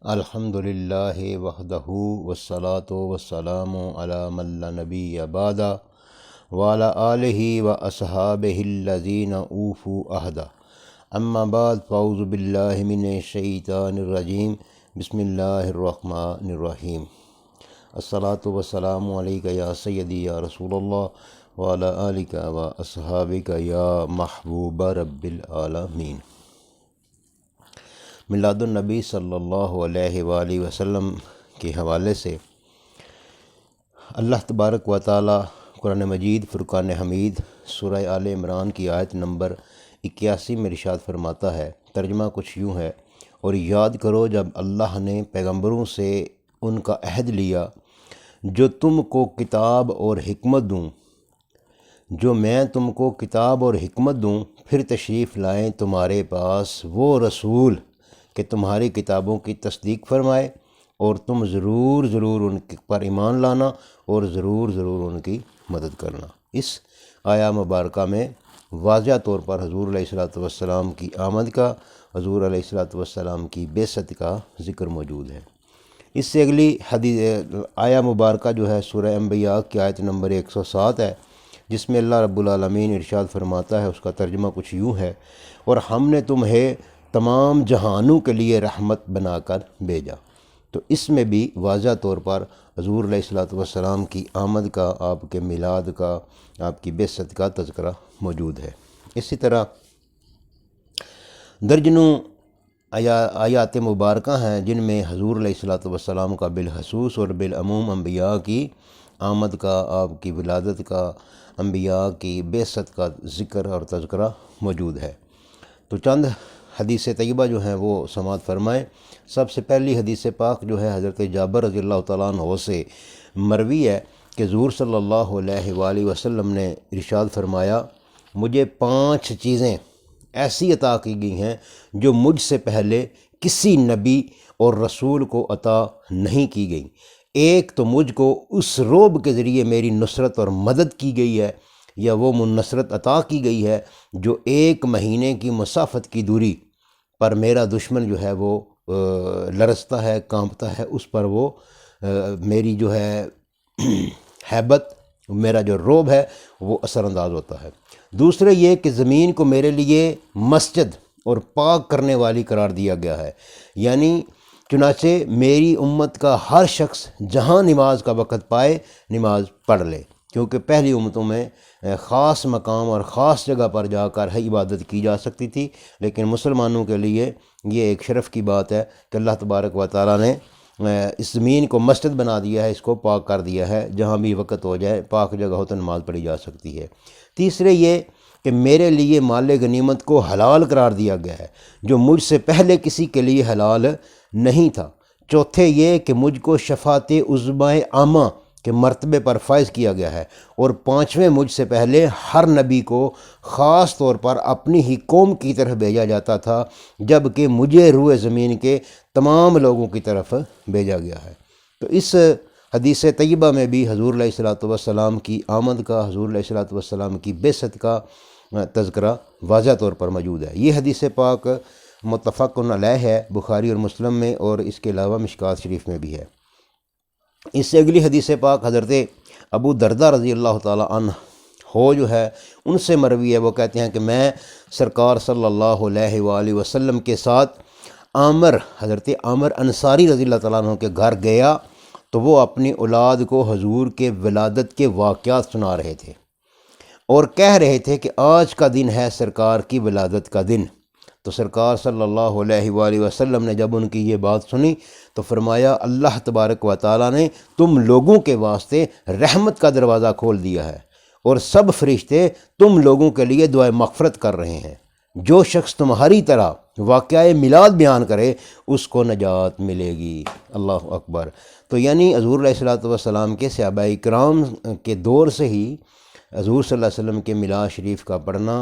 الحمدللہ وحدہ والصلاة والسلام علی من لا نبی بعدہ وعلی آلہ واصحابہ الذین اوفوا عہدہ اما بعد فاعوذ باللہ من الشیطان الرجیم بسم اللہ الرحمن الرحیم الصلاۃ والسلام علیک یا سیدی یا رسول اللہ وعلی آلک واصحابک یا محبوب رب العالمین۔ میلاد النبی صلی اللہ علیہ وآلہ وسلم کے حوالے سے اللہ تبارک و تعالی قرآن مجید فرقان حمید سورہ آل عمران کی آیت نمبر 81 میں ارشاد فرماتا ہے، ترجمہ کچھ یوں ہے: اور یاد کرو جب اللہ نے پیغمبروں سے ان کا عہد لیا جو تم کو کتاب اور حکمت دوں، جو میں تم کو کتاب اور حکمت دوں، پھر تشریف لائیں تمہارے پاس وہ رسول کہ تمہاری کتابوں کی تصدیق فرمائے، اور تم ضرور ان پر ایمان لانا اور ضرور ان کی مدد کرنا۔ اس آیا مبارکہ میں واضح طور پر حضور علیہ الصلوۃ والسلام کی آمد کا، حضور علیہ الصلوۃ والسلام کی بعثت کا ذکر موجود ہے۔ اس سے اگلی آیا مبارکہ جو ہے سورہ انبیاء کی آیت نمبر 107 ہے، جس میں اللہ رب العالمین ارشاد فرماتا ہے، اس کا ترجمہ کچھ یوں ہے: اور ہم نے تمہیں تمام جہانوں کے لیے رحمت بنا کر بھیجا۔ تو اس میں بھی واضح طور پر حضور علیہ الصلوۃ والسلام کی آمد کا، آپ کے میلاد کا، آپ کی بعثت کا تذکرہ موجود ہے۔ اسی طرح درجنوں آیات مبارکہ ہیں جن میں حضور علیہ الصلوۃ والسلام کا بالخصوص اور بالعموم انبیاء کی آمد کا، آپ کی ولادت کا، انبیاء کی بعثت کا ذکر اور تذکرہ موجود ہے۔ تو چند حدیث طیبہ جو ہیں وہ سماعت فرمائیں۔ سب سے پہلی حدیث پاک جو ہے حضرت جابر رضی اللہ تعالیٰ عنہ سے مروی ہے کہ حضور صلی اللہ علیہ وآلہ وسلم نے ارشاد فرمایا، مجھے 5 چیزیں ایسی عطا کی گئی ہیں جو مجھ سے پہلے کسی نبی اور رسول کو عطا نہیں کی گئی۔ ایک تو مجھ کو اس روب کے ذریعے میری نصرت اور مدد کی گئی ہے، یا وہ نصرت عطا کی گئی ہے جو 1 مہینے کی مسافت کی دوری پر میرا دشمن جو ہے وہ لرزتا ہے، کانپتا ہے، اس پر وہ میری جو ہے ہیبت، میرا جو روب ہے وہ اثر انداز ہوتا ہے۔ دوسرے یہ کہ زمین کو میرے لیے مسجد اور پاک کرنے والی قرار دیا گیا ہے، یعنی چنانچہ میری امت کا ہر شخص جہاں نماز کا وقت پائے نماز پڑھ لے، کیونکہ پہلی امتوں میں خاص مقام اور خاص جگہ پر جا کر عبادت کی جا سکتی تھی، لیکن مسلمانوں کے لیے یہ ایک شرف کی بات ہے کہ اللہ تبارک و تعالیٰ نے اس زمین کو مسجد بنا دیا ہے، اس کو پاک کر دیا ہے، جہاں بھی وقت ہو جائے پاک جگہ ہو تو نماز پڑھی جا سکتی ہے۔ تیسرے یہ کہ میرے لیے مال غنیمت کو حلال قرار دیا گیا ہے جو مجھ سے پہلے کسی کے لیے حلال نہیں تھا۔ چوتھے یہ کہ مجھ کو شفاعت عظمیٰ عامہ کے مرتبے پر فائز کیا گیا ہے، اور 5ویں مجھ سے پہلے ہر نبی کو خاص طور پر اپنی ہی قوم کی طرف بھیجا جاتا تھا، جبکہ مجھے روئے زمین کے تمام لوگوں کی طرف بھیجا گیا ہے۔ تو اس حدیث طیبہ میں بھی حضور علیہ الصلوۃ والسلام کی آمد کا، حضور علیہ الصلوۃ والسلام کی بعثت کا تذکرہ واضح طور پر موجود ہے۔ یہ حدیث پاک متفق علیہ ہے، بخاری اور مسلم میں، اور اس کے علاوہ مشکوٰۃ شریف میں بھی ہے۔ اس سے اگلی حدیث پاک حضرت ابو درداء رضی اللہ تعالیٰ عنہ جو ہے ان سے مروی ہے، وہ کہتے ہیں کہ میں سرکار صلی اللہ علیہ وآلہ وسلم کے ساتھ حضرت عامر انصاری رضی اللہ تعالیٰ عنہ کے گھر گیا تو وہ اپنی اولاد کو حضور کے ولادت کے واقعات سنا رہے تھے اور کہہ رہے تھے کہ آج کا دن ہے سرکار کی ولادت کا دن۔ تو سرکار صلی اللہ علیہ وآلہ وسلم نے جب ان کی یہ بات سنی تو فرمایا، اللہ تبارک و تعالیٰ نے تم لوگوں کے واسطے رحمت کا دروازہ کھول دیا ہے، اور سب فرشتے تم لوگوں کے لیے دعائے مغفرت کر رہے ہیں۔ جو شخص تمہاری طرح واقعہ میلاد بیان کرے اس کو نجات ملے گی۔ اللہ اکبر۔ تو یعنی حضور علیہ الصلوۃ والسلام کے صحابہ کرام کے دور سے ہی حضور صلی اللہ علیہ وسلم کے میلاد شریف کا پڑھنا،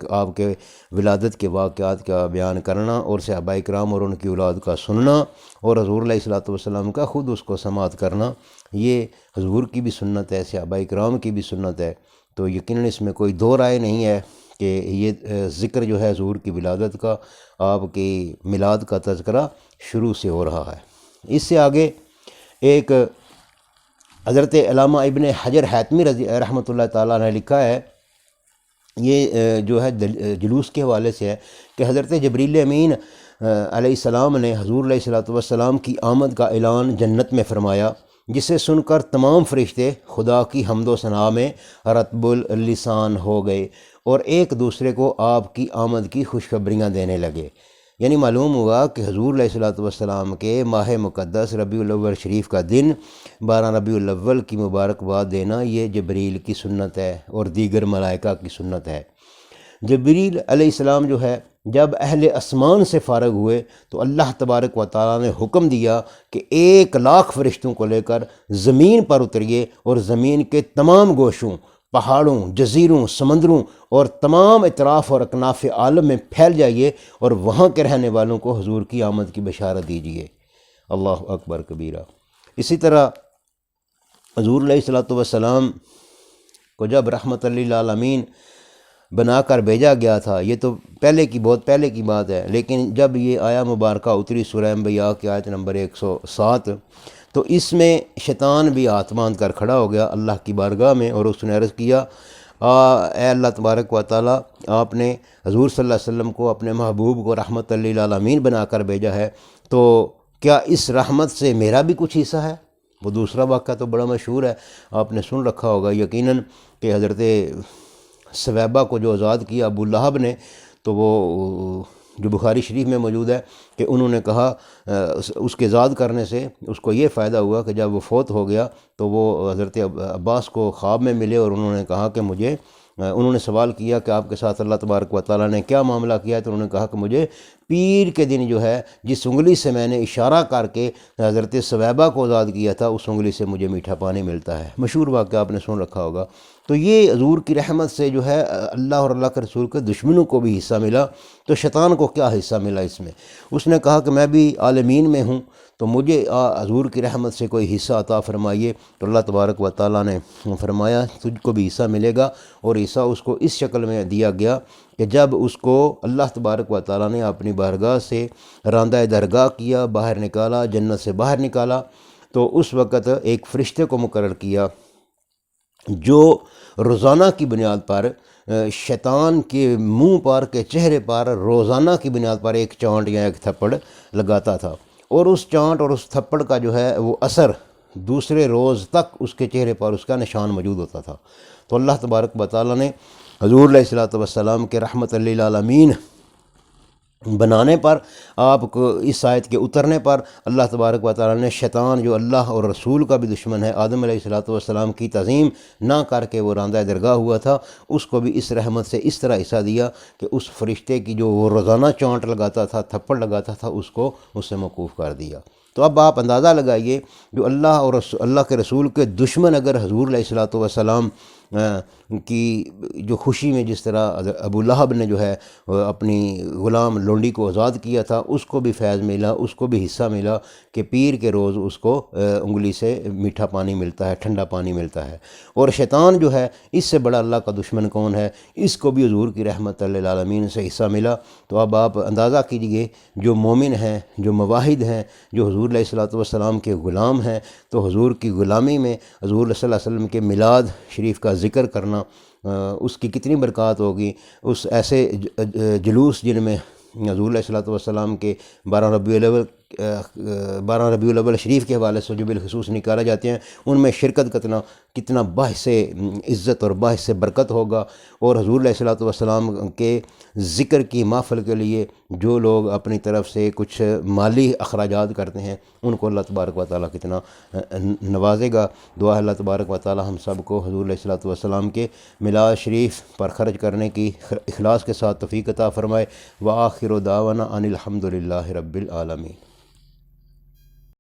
آپ کے ولادت کے واقعات کا بیان کرنا، اور صحابہ کرام اور ان کی اولاد کا سننا، اور حضور علیہ الصلوۃ والسلام کا خود اس کو سماعت کرنا، یہ حضور کی بھی سنت ہے، صحابہ کرام کی بھی سنت ہے۔ تو یقیناً اس میں کوئی دو رائے نہیں ہے کہ یہ ذکر جو ہے حضور کی ولادت کا، آپ کی میلاد کا تذکرہ شروع سے ہو رہا ہے۔ اس سے آگے ایک حضرت علامہ ابن حجر حاتمی رحمۃ اللہ تعالیٰ نے لکھا ہے، یہ جو ہے جلوس کے حوالے سے ہے، کہ حضرت جبریل امین علیہ السلام نے حضور علیہ الصلوۃ والسلام کی آمد کا اعلان جنت میں فرمایا، جسے سن کر تمام فرشتے خدا کی حمد و ثنا میں رطب اللسان ہو گئے اور ایک دوسرے کو آپ کی آمد کی خوشخبریاں دینے لگے۔ یعنی معلوم ہوا کہ حضور علیہ الصلوۃ والسلام کے ماہ مقدس ربیع الاول شریف کا دن 12 ربیع الاول کی مبارکباد دینا یہ جبریل کی سنت ہے اور دیگر ملائکہ کی سنت ہے۔ جبریل علیہ السلام جو ہے جب اہل اسمان سے فارغ ہوئے تو اللہ تبارک و تعالیٰ نے حکم دیا کہ 1,00,000 فرشتوں کو لے کر زمین پر اتریے اور زمین کے تمام گوشوں، پہاڑوں، جزیروں، سمندروں اور تمام اطراف اور اکناف عالم میں پھیل جائیے اور وہاں کے رہنے والوں کو حضور کی آمد کی بشارت دیجیے۔ اللہ اکبر کبیرہ۔ اسی طرح حضور علیہ الصلوۃ والسلام کو جب رحمت للعالمین بنا کر بھیجا گیا تھا، یہ تو بہت پہلے کی بات ہے، لیکن جب یہ آیا مبارکہ اتری سورہ انبیاء کی آیت نمبر 107، تو اس میں شیطان بھی ہاتھ باندھ کر کھڑا ہو گیا اللہ کی بارگاہ میں، اور اس نے عرض کیا، اے اللہ تبارک و تعالیٰ، آپ نے حضور صلی اللہ علیہ وسلم کو اپنے محبوب کو رحمت للعالمین بنا کر بھیجا ہے، تو کیا اس رحمت سے میرا بھی کچھ حصہ ہے؟ وہ دوسرا واقعہ تو بڑا مشہور ہے، آپ نے سن رکھا ہوگا یقیناً، کہ حضرت ثویبہ کو جو آزاد کیا ابو لہب نے، تو وہ جو بخاری شریف میں موجود ہے کہ انہوں نے کہا اس کے آزاد کرنے سے اس کو یہ فائدہ ہوا کہ جب وہ فوت ہو گیا تو وہ حضرت عباس کو خواب میں ملے اور انہوں نے کہا کہ انہوں نے سوال کیا کہ آپ کے ساتھ اللہ تبارک و تعالیٰ نے کیا معاملہ کیا ہے، تو انہوں نے کہا کہ مجھے پیر کے دن جو ہے جس انگلی سے میں نے اشارہ کر کے حضرت ثویبہ کو آزاد کیا تھا، اس انگلی سے مجھے میٹھا پانی ملتا ہے۔ مشہور واقعہ آپ نے سن رکھا ہوگا۔ تو یہ حضور کی رحمت سے جو ہے اللہ اور اللہ کے رسول کے دشمنوں کو بھی حصہ ملا، تو شیطان کو کیا حصہ ملا اس میں؟ اس نے کہا کہ میں بھی عالمین میں ہوں، تو مجھے حضور کی رحمت سے کوئی حصہ عطا فرمائیے، تو اللہ تبارک و تعالیٰ نے فرمایا تجھ کو بھی حصہ ملے گا، اور حصہ اس کو اس شکل میں دیا گیا کہ جب اس کو اللہ تبارک و تعالیٰ نے اپنی بارگاہ سے راندہ درگاہ کیا، باہر نکالا، جنت سے باہر نکالا، تو اس وقت ایک فرشتے کو مقرر کیا جو روزانہ کی بنیاد پر شیطان کے منہ پر کے چہرے پر روزانہ کی بنیاد پر ایک چانٹ یا ایک تھپڑ لگاتا تھا، اور اس چانٹ اور اس تھپڑ کا جو ہے وہ اثر دوسرے روز تک اس کے چہرے پر اس کا نشان موجود ہوتا تھا۔ تو اللہ تبارک و تعالیٰ نے حضور علیہ الصلوۃ والسلام کے رحمت للعالمین بنانے پر، آپ کو اس آیت کے اترنے پر، اللہ تبارک و تعالیٰ نے شیطان جو اللہ اور رسول کا بھی دشمن ہے، آدم علیہ الصلوۃ والسلام کی تعظیم نہ کر کے وہ راندہ درگاہ ہوا تھا، اس کو بھی اس رحمت سے اس طرح حصہ دیا کہ اس فرشتے کی جو وہ روزانہ چونٹ لگاتا تھا، تھپڑ لگاتا تھا، اس کو اس سے موقوف کر دیا۔ تو اب آپ اندازہ لگائیے، جو اللہ اور اللہ کے رسول کے دشمن اگر حضور علیہ الصلوۃ والسلام کی جو خوشی میں جس طرح ابو لہب نے جو ہے اپنی غلام لونڈی کو آزاد کیا تھا، اس کو بھی فیض ملا، اس کو بھی حصہ ملا کہ پیر کے روز اس کو انگلی سے میٹھا پانی ملتا ہے، ٹھنڈا پانی ملتا ہے۔ اور شیطان جو ہے اس سے بڑا اللہ کا دشمن کون ہے، اس کو بھی حضور کی رحمت للعالمین سے حصہ ملا۔ تو اب آپ اندازہ کیجئے، جو مومن ہیں، جو مواحد ہیں، جو حضور علیہ الصلوۃ والسلام کے غلام ہیں، تو حضور کی غلامی میں حضور صلی اللہ علیہ وسلم کے میلاد شریف کا ذکر کرنا، اس کی کتنی برکات ہوگی۔ اس ایسے جلوس جن میں حضور علیہ الصلوۃ والسلام کے 12 ربیع الاول شریف کے حوالے سے جو بالخصوص نکالے جاتے ہیں، ان میں شرکت کرنا کتنا باعث عزت اور باعث برکت ہوگا۔ اور حضور علیہ الصلوۃ والسلام کے ذکر کی محفل کے لیے جو لوگ اپنی طرف سے کچھ مالی اخراجات کرتے ہیں، ان کو اللہ تبارک و تعالیٰ کتنا نوازے گا۔ دعا اللہ تبارک و تعالیٰ ہم سب کو حضور علیہ الصلوۃ والسلام کے میلاد شریف پر خرچ کرنے کی اخلاص کے ساتھ توفیق عطا فرمائے۔ وآخر دعوانا ان الحمد للہ رب العالمین۔